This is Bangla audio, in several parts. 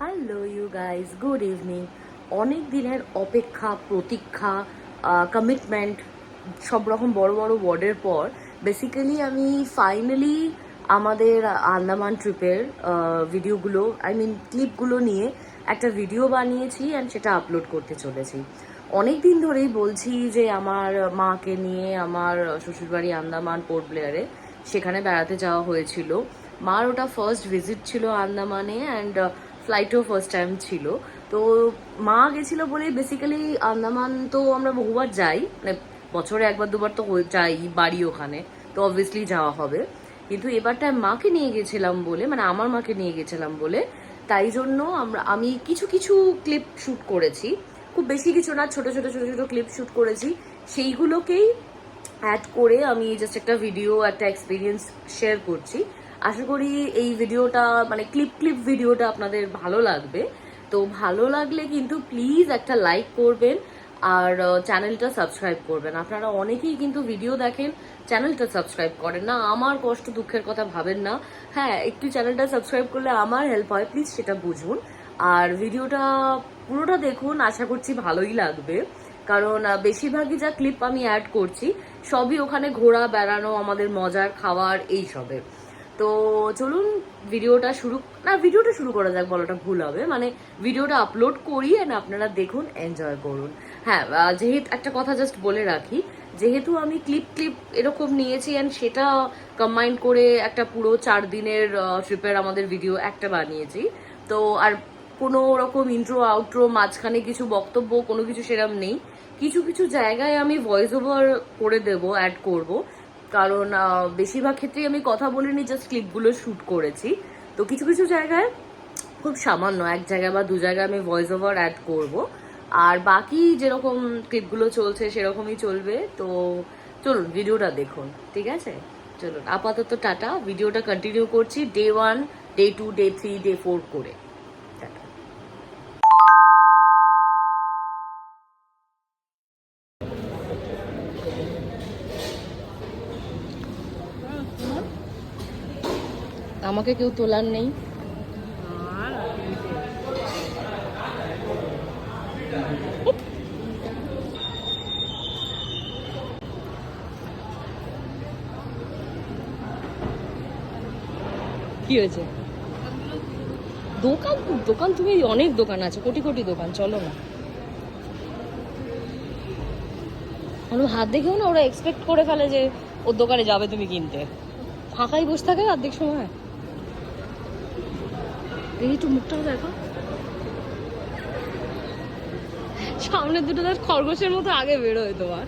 Hello you guys, good evening. অনেক দিনের অপেক্ষা, প্রতীক্ষা, কমিটমেন্ট, সব রকম বড় বড় ওয়ার্ডের পর বেসিক্যালি আমি ফাইনালি আমাদের আন্দামান ট্রিপের ভিডিওগুলো, ক্লিপগুলো নিয়ে একটা ভিডিও বানিয়েছি অ্যান্ড সেটা আপলোড করতে চলেছি। অনেক দিন ধরেই বলছি যে আমার মাকে নিয়ে আমার শ্বশুরবাড়ি আন্দামান পোর্ট ব্লেয়ারে, সেখানে বেড়াতে যাওয়া হয়েছিল। মার ওটা ফার্স্ট ভিজিট ছিল আন্দামানে অ্যান্ড ফ্লাইটও ফার্স্ট টাইম ছিল। তো মা গেছিল বলেই বেসিক্যালি আন্দামান তো আমরা বহুবার যাই, মানে বছরে একবার দুবার তো যাই, বাড়ি ওখানে, তো অবভিয়াসলি যাওয়া হবে। কিন্তু এবারটায় মাকে নিয়ে গেছিলাম বলে, মানে আমার মাকে নিয়ে গেছিলাম বলে, তাই জন্য আমি কিছু কিছু ক্লিপ শ্যুট করেছি, খুব বেশি কিছু না, ছোট ছোট ছোট ছোট ক্লিপ শ্যুট করেছি। সেইগুলোকেই অ্যাড করে আমি জাস্ট একটা ভিডিও, একটা এক্সপিরিয়েন্স শেয়ার করছি। আশা করি এই ভিডিওটা, মানে ক্লিপ ভিডিওটা আপনাদের ভালো লাগবে। তো ভালো লাগলে কিন্তু প্লিজ একটা লাইক করবেন আর চ্যানেলটা সাবস্ক্রাইব করবেন। আপনারা অনেকেই কিন্তু ভিডিও দেখেন, চ্যানেলটা সাবস্ক্রাইব করেন না। আমার কষ্ট দুঃখের কথা ভাবেন না। হ্যাঁ, একটু চ্যানেলটা সাবস্ক্রাইব করলে আমার হেল্প হয়, প্লিজ সেটা বুঝুন। আর ভিডিওটা পুরোটা দেখুন, আশা করছি ভালোই লাগবে। কারণ বেশিরভাগই যা ক্লিপ আমি অ্যাড করছি সবই ওখানে ঘোরা, বেড়ানো, আমাদের মজার খাবার, এই সবের। তো চলুন ভিডিওটা শুরু করা যাক, বলাটা ভুল হবে, মানে ভিডিওটা আপলোড করি আর আপনারা দেখুন, এনজয় করুন। হ্যাঁ, যেহেতু একটা কথা জাস্ট বলে রাখি, যেহেতু আমি ক্লিপ এরকম নিয়েছি অ্যান্ড সেটা কম্বাইন করে একটা পুরো 4 দিনের ট্রিপের আমাদের ভিডিও একটা বানিয়েছি। তো আর কোনো রকম ইন্ট্রো আউট্রো, মাঝখানে কিছু বক্তব্য, কোনো কিছু সেরম নেই। কিছু কিছু জায়গায় আমি ভয়েস ওভার করে দেবো, অ্যাড করব, কারণ বেশিরভাগ ক্ষেত্রেই আমি কথা বলিনি, জাস্ট ক্লিপগুলো শ্যুট করেছি। তো কিছু কিছু জায়গায়, খুব সামান্য এক জায়গায় বা 2 জায়গায় আমি ভয়েস ওভার অ্যাড করব। আর বাকি যেরকম ক্লিপগুলো চলছে সেরকমই চলবে। তো চলুন ভিডিওটা দেখুন, ঠিক আছে? চলুন আপাতত টাটা, ভিডিওটা কন্টিনিউ করছি ডে 1, ডে 2, ডে 3, ডে 4 করে। টাটা। আমাকে কেউ তোলার নেই। কি হয়েছে? দোকান দোকান তুমি, অনেক দোকান আছে, কোটি কোটি দোকান, চলো না। হাত দেখেও না ওরা এক্সপেক্ট করে ফেলে যে ওর দোকানে যাবে তুমি কিনতে, ফাঁকাই বসে থাকে অর্ধেক সময়। এই একটু মুখটাও দেখো, সামনে দুটো তার খরগোশের মতো আগে বেরোয় তোমার।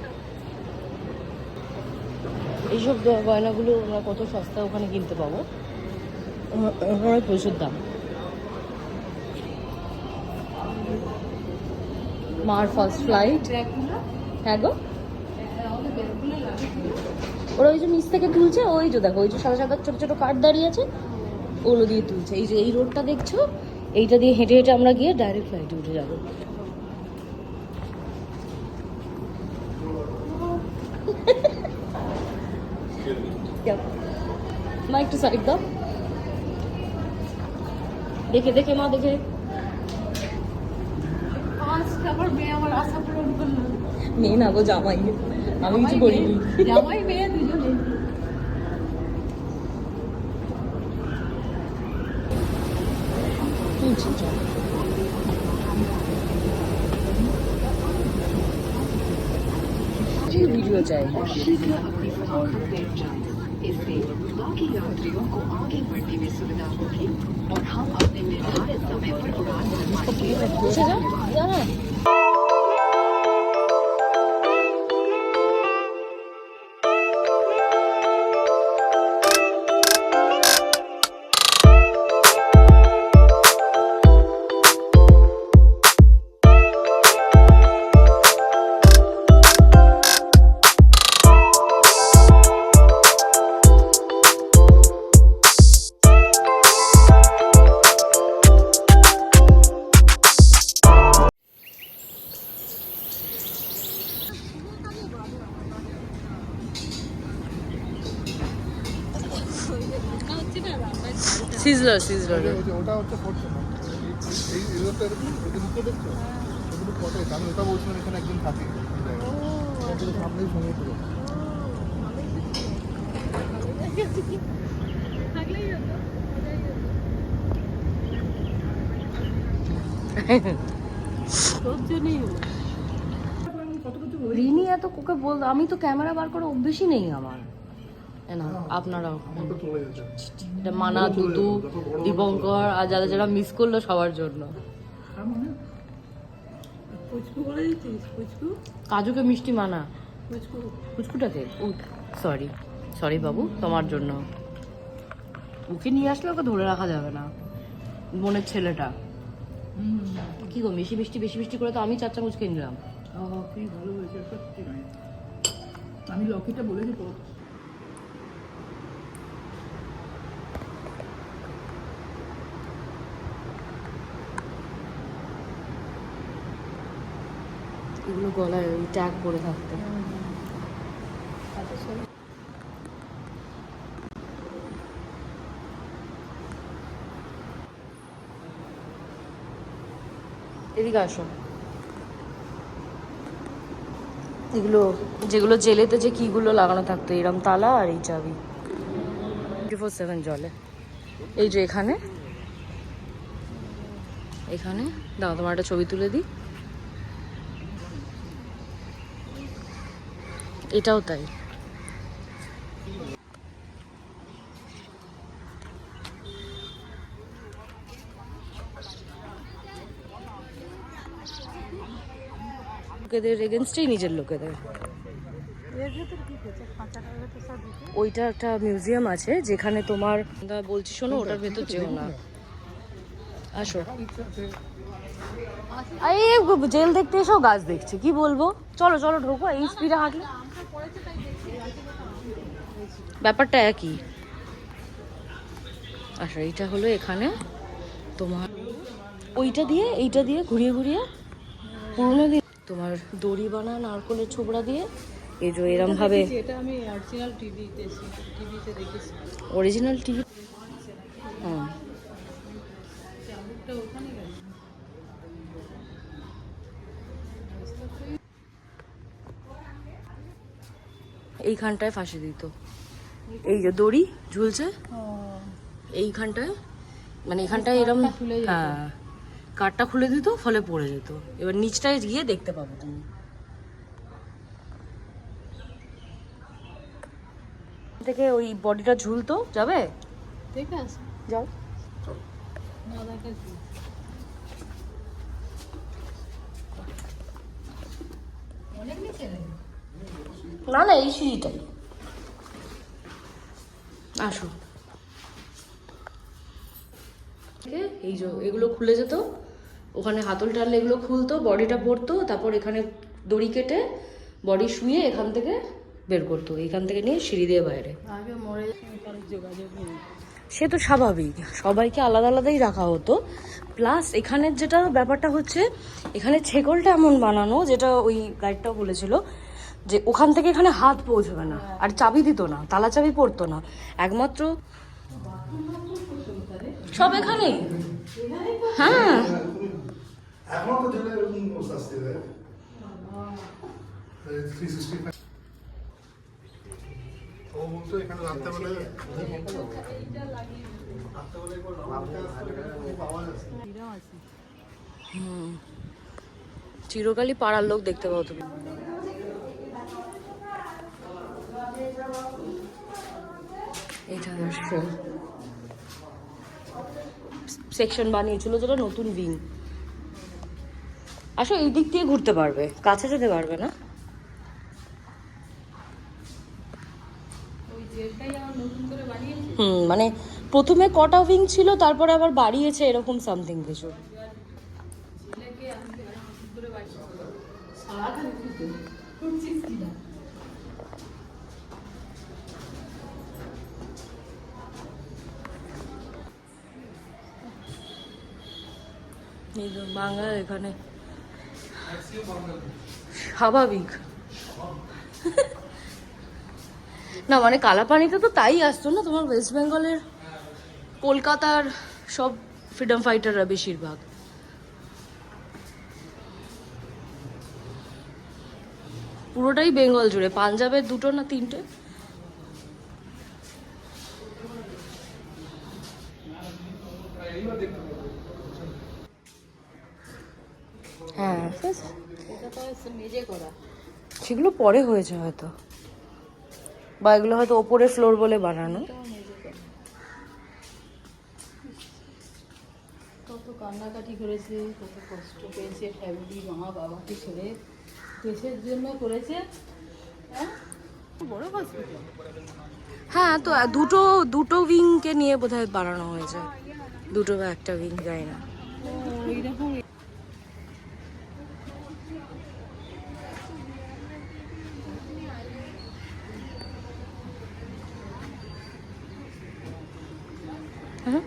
এইসব গয়নাগুলো আমরা কত সস্তা ওখানে কিনতে পাবো, ওখানে প্রচুর দাম। মার ফার্স্ট ফ্লাইট। হ্যাঁ গো, ওরা ওই যে নিচ থেকে তুলছে, ওই যে দেখো, ওই যে সাদা সাদা ছোট ছোট কাঠ দাঁড়িয়ে আছে, ওগুলো দিয়ে তুলছে। এই যে এই রোডটা দেখছো, এইটা দিয়ে হেঁটে হেঁটে আমরা গিয়ে ডাইরেক্ট ফ্লাইটে উঠে যাবো। মা একটু সাইড দাও, দেখে দেখে মা, দেখে। মেয়ে না গো, জামাই। আমি কিছু করিনি। জামাই মেয়ে দুজনে। वीडियो चाहिए। शीघ्र अपनी सफर बैठ जाए, इससे बाकी यात्रियों को आगे बढ़ने में सुविधा होगी और हम अपने निर्धारित समय पर उड़ान भरवाएंगे। সিজলার সিজলার ওটা হচ্ছে ওয়েদারটা এরকম ওদের নিচে দেখছো ওগুলো কটেজ আমি ওটা বলছিলাম এখানে একদিন থাকি সামনেই সমুদ্র রিনি এত কোকে বল, আমি তো ক্যামেরা বার করে অভ্যেসই নেই আমার। না আপনারাও চলে যেতে এটা মানা, দুদু, দীপঙ্কর আর যারা যারা মিস করলো সবার জন্য। কাজুকে মিষ্টি মানা, পুচকুটাকে সরি সরি বাবু, তোমার জন্য। ওকে নিয়ে আসলে ওকে ধরে রাখা যাবে না, বোনের ছেলেটা। কি গো মিষ্টি মিষ্টি বেশি মিষ্টি করে তো আমি 4 চামচ কিনে নিলাম। কি ভালো হয়েছে সত্যি। আমি লকিটা বলেছি তো এগুলো গলায় ওই ট্যাগ করে থাকতে। এদিকে আসো। এগুলো যেগুলো জেলেতে যে কিগুলো লাগানো থাকতো, এরম তালা আর এই চাবি 24/7 জলে। এই যে এখানে এখানে দাও তোমার একটা ছবি তুলে দিই। এটাও তাই। লোকেদের এগেনস্টেই নিজের লোকেদের। ওইটা একটা মিউজিয়াম আছে যেখানে তোমার বলছি শোনো, ওটার ভেতর যেও না, আসো। এই জেল দেখতে এসো, গাছ দেখছে, কি বলবো। চলো চলো ঢোকো, এই স্পিডে হাঁটলে ব্যাপারটা একই। আচ্ছা এইটা হলো এখানে তোমার ওইটা দিয়ে এইটা দিয়ে ঘুরিয়ে ঘুরিয়ে পুরোনো দিন তোমার দড়ি বানা নারকলের ছোবড়া দিয়ে এই যে এরম ভাবে। এটা আমি অরিজিনাল টিভিতে দেখেছি। Original TV. হুম এইখানটায় ফাঁসি দিত, এই যে দড়ি ঝুলছে এইখানটায়, মানে এখানটায় এরম। হ্যাঁ কাঠটা খুলে দিত, ফলে পড়ে যেত। এবার নিচটায় গিয়ে দেখতে পাবো তুমি। থেকে ওই বডিটা ঝুলতো, যাবে? ঠিক আছে যাও। না না এই সিঁড়িটাই। আসো। এই যে এগুলো খুলে যেত, ওখানে হাতল টানলে এগুলো খুলতো, বডিটা পড়তো, তারপর এখানে দড়ি কেটে বডি শুয়ে এখান থেকে বের করতো, এখান থেকে নিয়ে সিঁড়ি দিয়ে বাইরে। আগে মরে যোগাযোগ নেই। সে তো স্বাভাবিক, সবাইকে আলাদা আলাদাই রাখা হতো। প্লাস এখানের যেটা ব্যাপারটা হচ্ছে, এখানে ছেকলটা এমন বানানো, যেটা ওই গাইডটাও বলেছিল যে ওখান থেকে এখানে হাত পৌঁছবে না, আর চাবি দিত না, তালা চাবি পড়তো না, একমাত্র সব এখানেই। হ্যাঁ এখন তো জেলে এরকম শাস্তি দেয় 365। ও বলতো এখানে রাত্রেবেলা চিরকালই পাড়ার লোক দেখতে পাও তুমি। এটা সেকশন বানিয়েছিল যেটা নতুন উইং। আসো এই দিক দিয়ে ঘুরতে পারবে, কাছে যেতে পারবে না। মানে প্রথমে কটা উইং ছিল, তারপরে আবার বাড়িয়েছে এরকম সামথিং কিছু। বাংলা এখানে স্বাভাবিক না, মানে কালাপানিতে তো তাই আসতো না তোমার, ওয়েস্ট বেঙ্গলের কলকাতার সব ফ্রিডম ফাইটাররা বেশিরভাগ। পুরোটাই বেঙ্গল জুড়ে, পাঞ্জাবের 2টো না 3টে। হ্যাঁ সেগুলো পরে হয়েছে হয়তো, বা এগুলো হয়তো ওপরে ফ্লোর বলে বানানো। কত কান্নাকাটি করেছে, কত কষ্ট পেয়েছে ফ্যামিলি, মা বাবাকে ছেড়ে দেশের জন্য করেছে। হ্যাঁ বড় হসপিটাল। হ্যাঁ তো দুটো উইংকে নিয়ে বোধহয় বানানো হয়েছে, 2টো বা 1টা উইং যায় না। এইরকম হুম।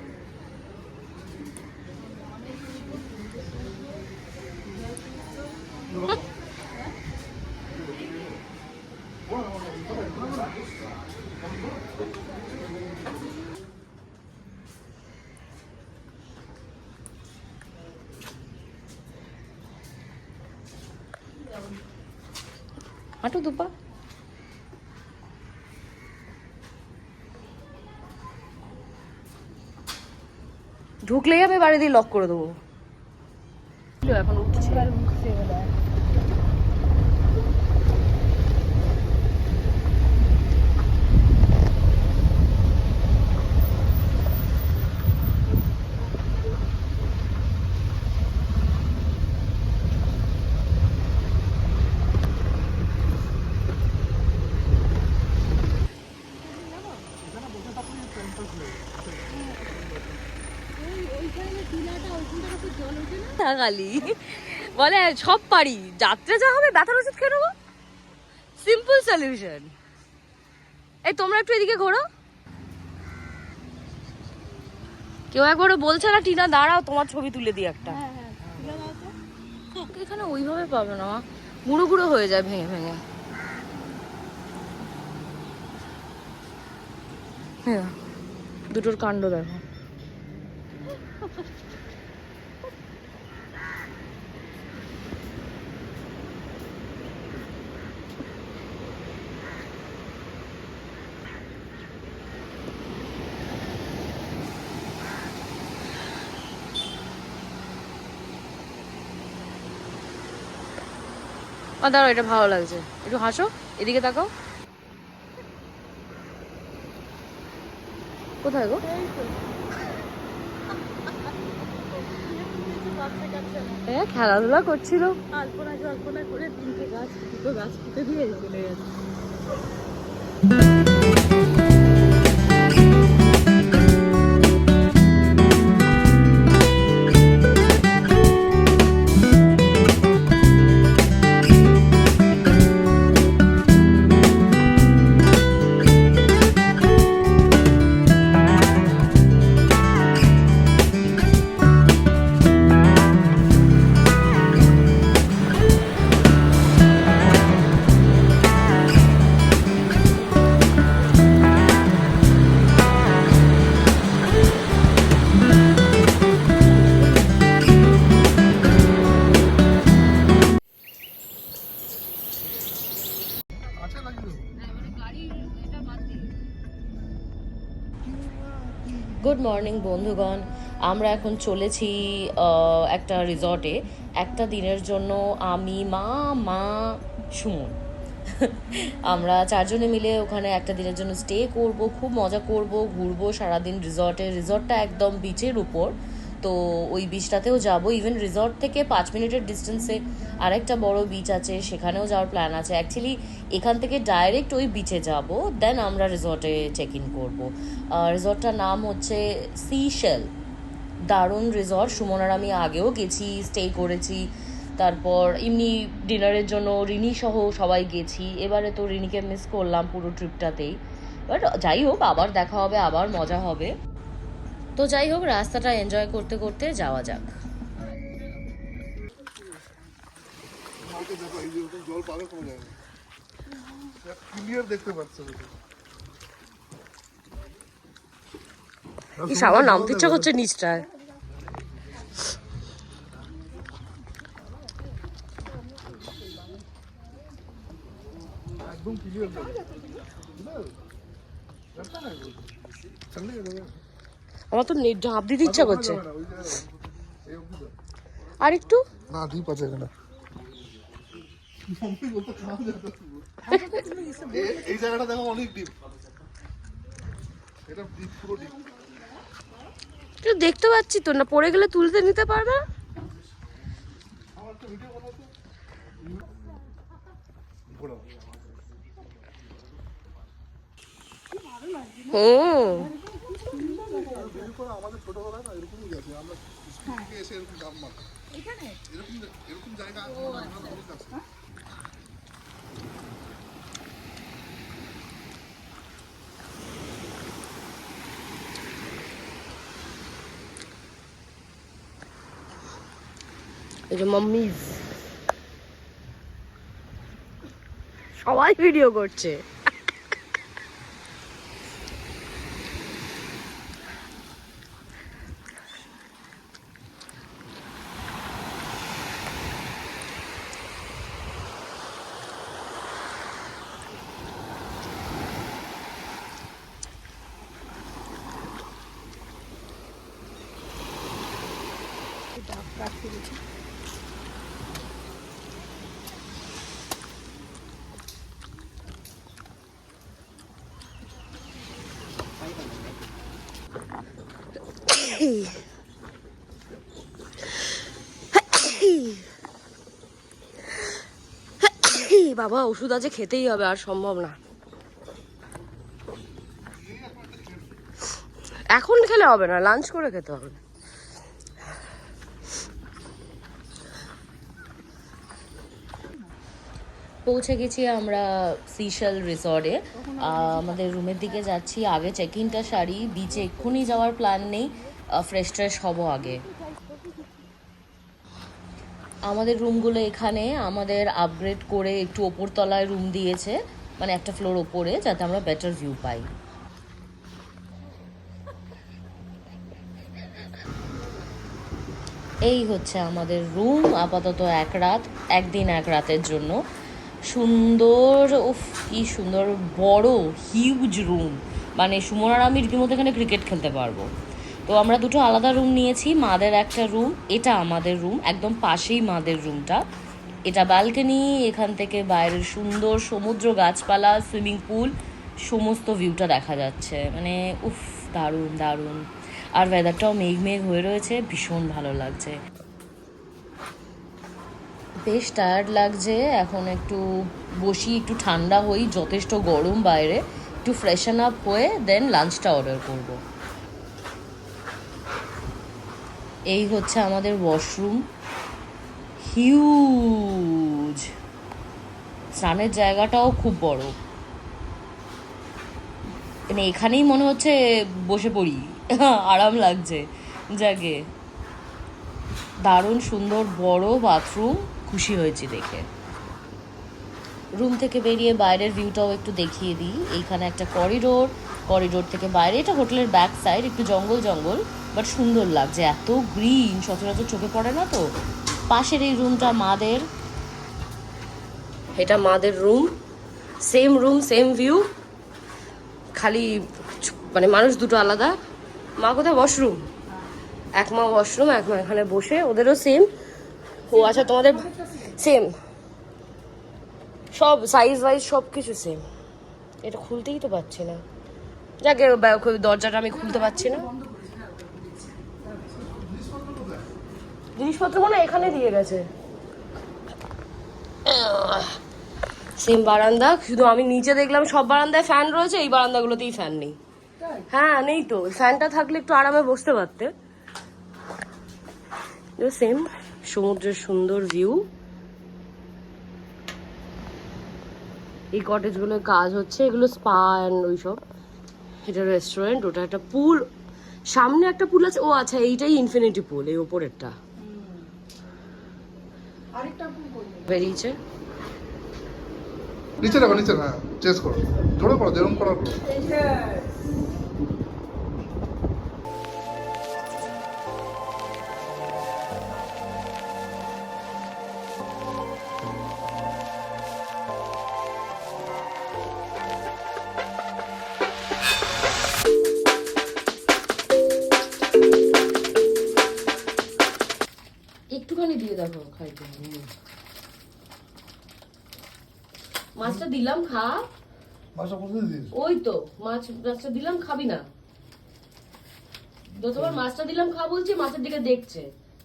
হাঁটু দুপা। ঢুকলেই আমি বাড়ি দিয়ে লক করে দেবো। এখন উঠছে। গালি বলে সব পারি, যাত্রা যা হবে ব্যথার ওষুধ খেয়ে নেবো, সিম্পল সলিউশন। এই তোমরা একটু এদিকে ঘোরো, কেউ একবারও বলছে না টিনা দাঁড়াও তোমার ছবি তুলে দিই একটা। এখানে ওইভাবে পাবে না, গুঁড়ো গুঁড়ো হয়ে যায় ভেঙে ভেঙে। হ্যাঁ দুটোর কাণ্ড দেখো। দাঁড়াও, এটা ভালো লাগছে, একটু হাসো, এদিকে তাকাও। কোথায় গো? খেলাধুলা করছিল, আলপনা জল্পনা করে 3টে গাছ, 2টো গাছ কেটে দিয়ে চলে গেছে। গুড মর্নিং বন্ধুগণ, আমরা এখন চলেছি একটা রিসর্টে একটা দিনের জন্য। আমি মা সুমন আমরা 4 জনে মিলে ওখানে একটা দিনের জন্য স্টে করব, খুব মজা করব, ঘুরবো সারাদিন রিসর্টে। রিসর্টটা একদম বিচের উপর, তো ওই বিচটাতেও যাব। ইভেন রিসর্ট থেকে 5 মিনিটের ডিস্টেন্সে আরেকটা বড় বিচ আছে, সেখানেও যাওয়ার প্ল্যান আছে। অ্যাকচুয়ালি এখান থেকে ডাইরেক্ট ওই বিচে যাব, দেন আমরা রিসর্টে চেক ইন করবো। রিসর্টটার নাম হচ্ছে সিশেল, দারুণ রিসর্ট। সুমন আর আমি আগেও গেছি, স্টে করেছি, তারপর এমনি ডিনারের জন্য রিনি সহ সবাই গেছি। এবারে তো রিনিকে মিস করলাম পুরো ট্রিপটাতেই, বাট যাই হোক আবার দেখা হবে, আবার মজা হবে। তো যাই হোক রাস্তাটা এনজয় করতে করতে যাওয়া যাক। জল পাবে কোনো জায়গায়, ক্লিয়ার দেখতে পাচ্ছ। আমার নামতে ইচ্ছা করছে নিচটায়। একদম ক্লিয়ার আমার তো নেট ঝাঁপ দিতে ইচ্ছা করছে। আর একটু না ডিপ আছে এখানে। এই জায়গাটা দেখো অনেক ডিপ, এটা ডিপ, পুরো ডিপ। একটু দেখতে পাচ্ছি তো না, পড়ে গেলে তুলতে নিতে পারবে। আমার একটা ভিডিও বানাতো ঘোড়া। আমাদের ছোটবেলায় না এরকমই গেছে, আমরা স্কুল থেকে এসে এরকম গাম মারতাম এখানে, এরকম এরকম জায়গা আছে অনেক আছে। এই যে মাম্মিজ সবাই ভিডিও করছে। বাবা ওষুধ আছে, খেতেই হবে, আর সম্ভব না। এখন খেলে হবে না, লাঞ্চ করে খেতে হবে। পৌঁছে গেছি আমরা সিশেল রিসর্টে। আমাদের রুমের দিকে যাচ্ছি। আগে চেক ইনটা সারি, বিচে এক্ষুনি যাওয়ার প্ল্যান নেই, ফ্রেশ ট্রেশ হবো আগে। আমাদের রুমগুলো এখানে আমাদের আপগ্রেড করে একটু ওপর তলায় রুম দিয়েছে, মানে একটা ফ্লোর ওপরে, যাতে আমরা বেটার ভিউ পাই। এই হচ্ছে আমাদের রুম, আপাতত একদিন এক রাতের জন্য। সুন্দর, উফ কি সুন্দর, বড় হিউজ রুম, মানে সুমন আর আমি রীতিমতো এখানে ক্রিকেট খেলতে পারবো। তো আমরা দুটো আলাদা রুম নিয়েছি, মাদের একটা রুম, এটা আমাদের রুম, একদম পাশেই মাদের রুমটা। এটা ব্যালকনি, এখান থেকে বাইরের সুন্দর সমুদ্র, গাছপালা, সুইমিং পুল, সমস্ত ভিউটা দেখা যাচ্ছে, মানে উফ দারুণ দারুণ। আর ওয়েদারটাও মেঘ মেঘ হয়ে রয়েছে, ভীষণ ভালো লাগছে। বেশ টায়ার্ড লাগছে, এখন একটু বসি, একটু ঠান্ডা হই, যথেষ্ট গরম বাইরে, একটু ফ্রেশন আপ হয়ে দেন লাঞ্চটা অর্ডার করব। এই হচ্ছে আমাদের ওয়াশরুম, হিউজ, স্নানের জায়গাটাও খুব বড়, মানে এখানেই মনে হচ্ছে বসে পড়ি, আরাম লাগছে। জাগে দারুণ সুন্দর বড় বাথরুম, খুশি হয়েছি দেখে। রুম থেকে বেরিয়ে বাইরের ভিউটাও একটু দেখিয়ে দিই। এইখানে একটা করিডোর থেকে বাইরে, এটা হোটেলের ব্যাক সাইড, একটু জঙ্গল জঙ্গল, বাট সুন্দর লাগছে, এত গ্রিন সচরাচর চোখে পড়ে না তো। পাশের এই রুমটা মাদের, এটা মাদের রুম, সেম ভিউ, খালি মানে মানুষ দুটো আলাদা। মা কোথায়? ওয়াশরুম, এক মা ওয়াশরুম, এক মা এখানে বসে, ওদেরও সেম। ও আচ্ছা, তোমাদের সেম, সব সাইজ ওয়াইজ সব কিছু সেম। এটা খুলতেই তো পারছি না, যাকে দরজাটা আমি খুলতে পারছি না। জিনিসপত্র মনে হয় এখানে দিয়ে গেছে। সেম বারান্দা, শুধু আমি নিচে দেখলাম সব বারান্দায় ফ্যান রয়েছে, এই বারান্দাগুলোতেই ফ্যান নেই। হ্যাঁ নেই তো, ফ্যানটা থাকলে একটু আরামে বসতে পারতে। সেম, সমুদ্রের সুন্দর ভিউ। এই কটেজগুলোর কাজ হচ্ছে, এগুলো স্পা অ্যান্ড ওইসব। এটা রেস্টুরেন্ট, ওটা একটা পুল, সামনে একটা পুল আছে। ও আচ্ছা, এইটাই ইনফিনিটি পুল, এই ওপরেরটা বেরিয়েছে। নিচে রাখো, নিচে, হ্যাঁ চেস করো, জোরে করো, যেরকম করার করো। একটুখানি দিয়ে দেখো খাইতে। মাছটা দিলাম, খা। মাছটা কোথায় দিস? ওই তো মাছটা দিলাম, খাবি না? যতবার মাছটা দিলাম খা বলছি, মাছের দিকে দেখছে।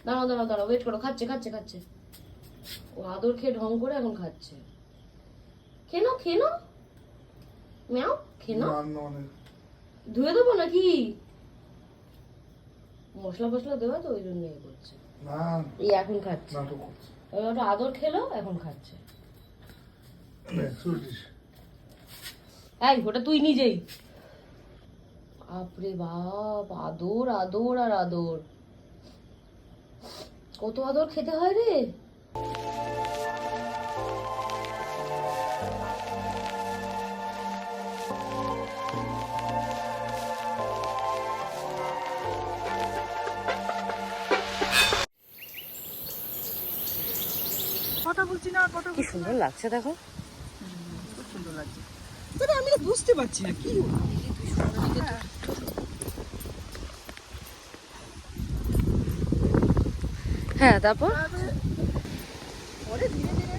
দাঁড়াও দাঁড়াও দাঁড়াও, ওয়েট করো। খাচ্ছে খাচ্ছে খাচ্ছে, ও আদর খেয়ে ঢং করে এখন খাচ্ছে। খেনো খেনো, ম্যাও খেনো। রান্না মানে ধুয়ে দেবো নাকি? মশলা ফসলা দেওয়া তো, ওই জন্য এ করছে। না, এই এখন খাচ্ছে, নাটক করছে। ওটা আদর খেলো, এখন খাচ্ছে। সুইটিস এই ওটা তুই নিজেই। বাপরে বাপ, আদর আদর আর আদর, কত আদর খেতে হয় রে। কথা বলছি না, কথা কি সুন্দর লাগছে দেখো। খুব সুন্দর লাগছে। তবে আমি না বুঝতে পারছি না কি হলো। হ্যাঁ তারপর পরে ধীরে ধীরে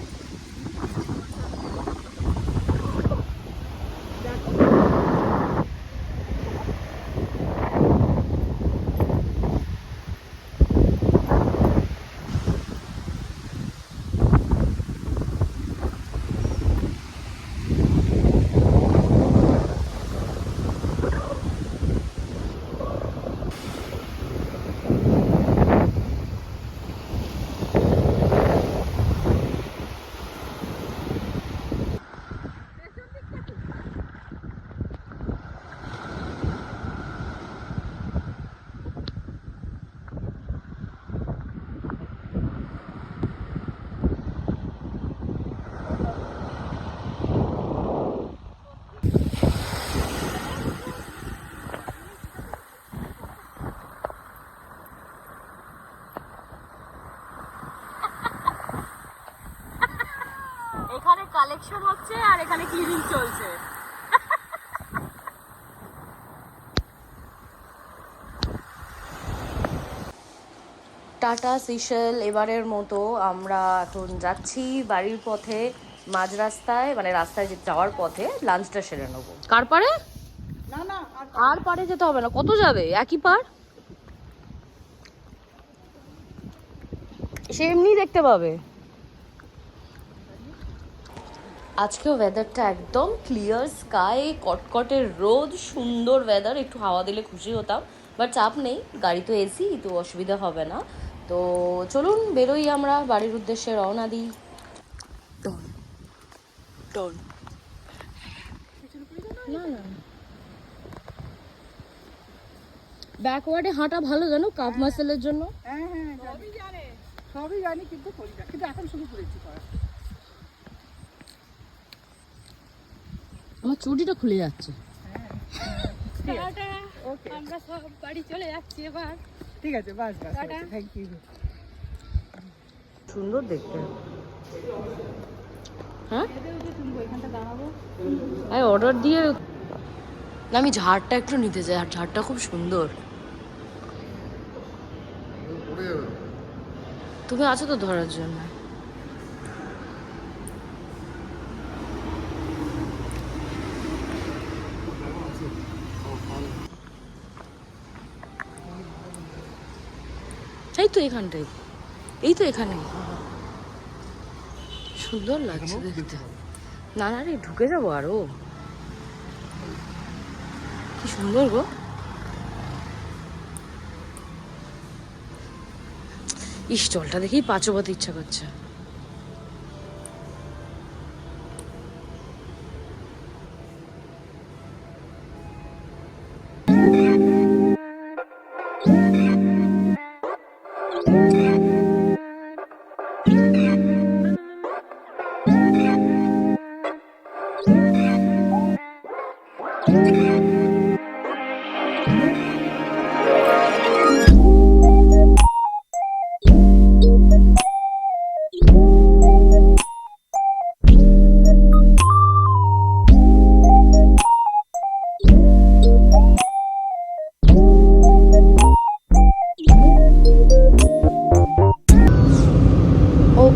এখানে কালেকশন হচ্ছে আর এখানে ক্লিনিং চলছে। টাটা সিশেল, এবারের মতো আমরা এখন যাচ্ছি বাড়ির পথে। মাঝ রাস্তায় মানে রাস্তায় যাওয়ার পথে লাঞ্চটা সেরে নেবো। কার পারে? না না আর পারে যেতে হবে না। কত যাবে? একই পার, সে এমনি দেখতে পাবে। আজকেও ওয়েদারটা একদম ক্লিয়ার স্কাই, কটকটের রোদ, সুন্দর ওয়েদার। একটু হাওয়া দিলে খুশি হতাম, বাট চাপ নেই, গাড়ি তো এসি, তো অসুবিধা হবে না। তো চলুন বেরোই, আমরা বাড়ির উদ্দেশ্যে রওনা দিই। না না, ব্যাকওয়ার্ডে হাঁটা ভালো জানো, কাপ মাসেলের জন্য। হ্যাঁ হ্যাঁ সবই জানি কিন্তু করি না, কিন্তু এখন শুরু করেছি করা। আমার চুটিটা খুলে যাচ্ছে। ওকে আমরা সব বাড়ি চলে যাচ্ছি এবার। ঠিক আছে, বাস বাস, থ্যাংক ইউ। সুন্দর দেখতে। হ্যাঁ এখানটা দাঁড়াবো। আমি অর্ডার দিয়ে না, আমি ঝাড়টা একটু নিতে চাই, আর ঝাড়টা খুব সুন্দর। পড়ে যাবে। তুমি আছো তো ধরার জন্য। এই তো এখানটাই, এই তো এখানে। সুন্দর লাগছে দেখতে। না না রে, ঢুকে যাবো আরো। কি সুন্দর গো। ইস, জলটা দেখেই পা চোবাতে ইচ্ছা করছে।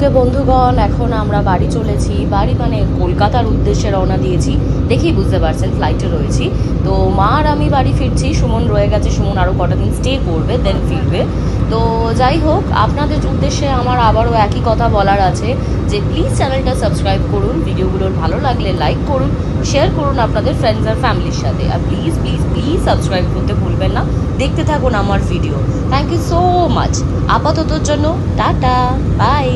ওকে বন্ধুগণ, এখন আমরা বাড়ি চলেছি। বাড়ি মানে কলকাতার উদ্দেশ্যে রওনা দিয়েছি, দেখেই বুঝতে পারছেন ফ্লাইটে রয়েছি। তো মা আর আমি বাড়ি ফিরছি, সুমন রয়ে গেছে, সুমন আরও কটা দিন স্টে করবে, দেন ফিরবে। তো যাই হোক, আপনাদের উদ্দেশ্যে আমার আবারও একই কথা বলার আছে যে প্লিজ চ্যানেলটা সাবস্ক্রাইব করুন, ভিডিওগুলোর ভালো লাগলে লাইক করুন, শেয়ার করুন আপনাদের ফ্রেন্ডস আর ফ্যামিলির সাথে, আর প্লিজ প্লিজ প্লিজ সাবস্ক্রাইব করতে ভুলবেন না। দেখতে থাকুন আমার video. Thank you so much. আপাততর জন্য টাটা, বাই।